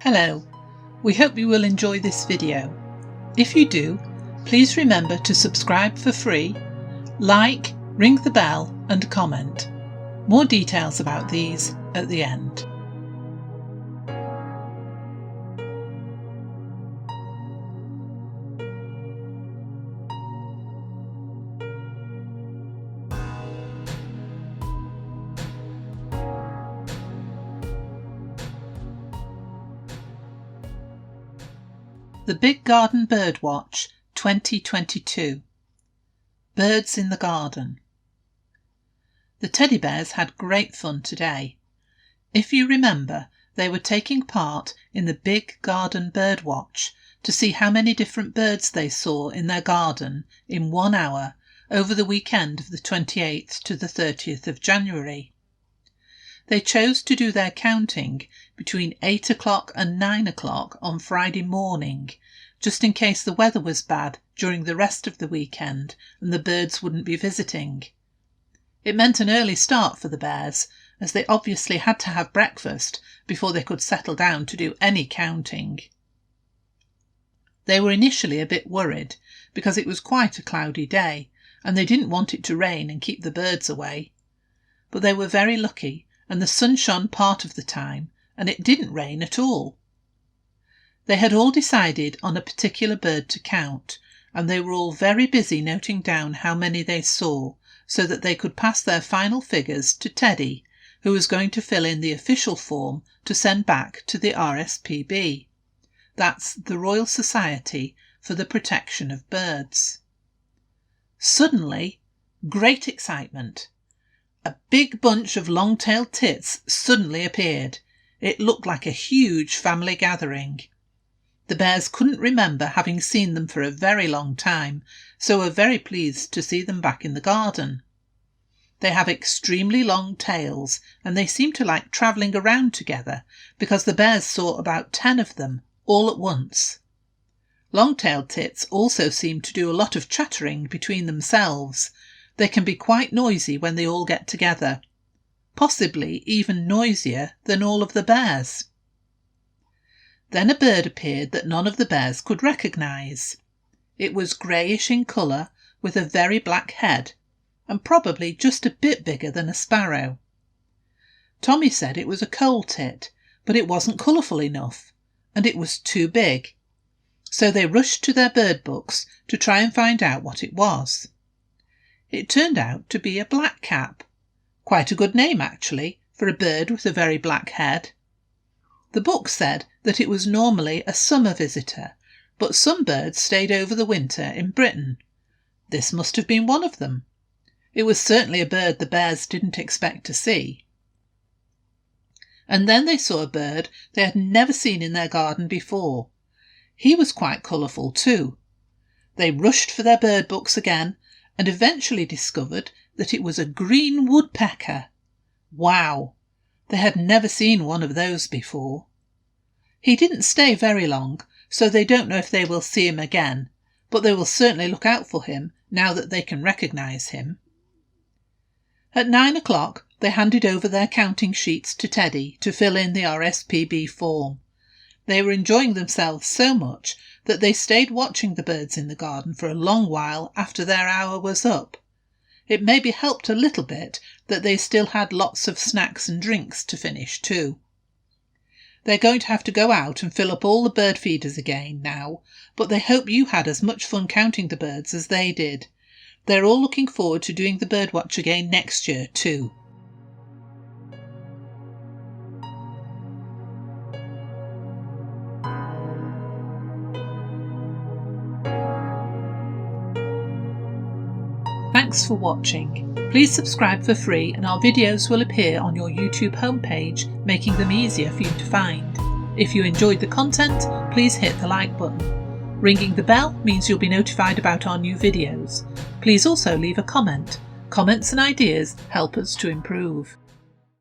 Hello, we hope you will enjoy this video. If you do, please remember to subscribe for free, like, ring the bell and comment. More details about these at the end. The Big Garden Birdwatch 2022. Birds in the Garden. The teddy bears had great fun today. If you remember, they were taking part in the Big Garden Birdwatch to see how many different birds they saw in their garden in 1 hour over the weekend of the 28th to the 30th of January. They chose to do their counting between 8 o'clock and 9 o'clock on Friday morning, just in case the weather was bad during the rest of the weekend and the birds wouldn't be visiting. It meant an early start for the bears, as they obviously had to have breakfast before they could settle down to do any counting. They were initially a bit worried because it was quite a cloudy day and they didn't want it to rain and keep the birds away. But they were very lucky, and the sun shone part of the time and it didn't rain at all. They had all decided on a particular bird to count, and they were all very busy noting down how many they saw so that they could pass their final figures to Teddy, who was going to fill in the official form to send back to the RSPB. That's the Royal Society for the Protection of Birds. Suddenly, great excitement. A big bunch of long-tailed tits suddenly appeared. It looked like a huge family gathering. The bears couldn't remember having seen them for a very long time, so were very pleased to see them back in the garden. They have extremely long tails, and they seem to like travelling around together because the bears saw about 10 of them all at once. Long-tailed tits also seem to do a lot of chattering between themselves. They can be quite noisy when they all get together, possibly even noisier than all of the bears. Then a bird appeared that none of the bears could recognise. It was greyish in colour with a very black head and probably just a bit bigger than a sparrow. Tommy said it was a coal tit, but it wasn't colourful enough and it was too big. So they rushed to their bird books to try and find out what it was. It turned out to be a blackcap. Quite a good name, actually, for a bird with a very black head. The book said that it was normally a summer visitor, but some birds stayed over the winter in Britain. This must have been one of them. It was certainly a bird the bears didn't expect to see. And then they saw a bird they had never seen in their garden before. He was quite colourful too. They rushed for their bird books again and eventually discovered that it was a green woodpecker. Wow! They had never seen one of those before. He didn't stay very long, so they don't know if they will see him again, but they will certainly look out for him now that they can recognise him. At 9 o'clock they handed over their counting sheets to Teddy to fill in the RSPB form. They were enjoying themselves so much that they stayed watching the birds in the garden for a long while after their hour was up. It maybe helped a little bit that they still had lots of snacks and drinks to finish too. They're going to have to go out and fill up all the bird feeders again now, but they hope you had as much fun counting the birds as they did. They're all looking forward to doing the Birdwatch again next year too. Thanks for watching. Please subscribe for free and our videos will appear on your YouTube homepage, making them easier for you to find. If you enjoyed the content, please hit the like button. Ringing the bell means you'll be notified about our new videos. Please also leave a comment. Comments and ideas help us to improve.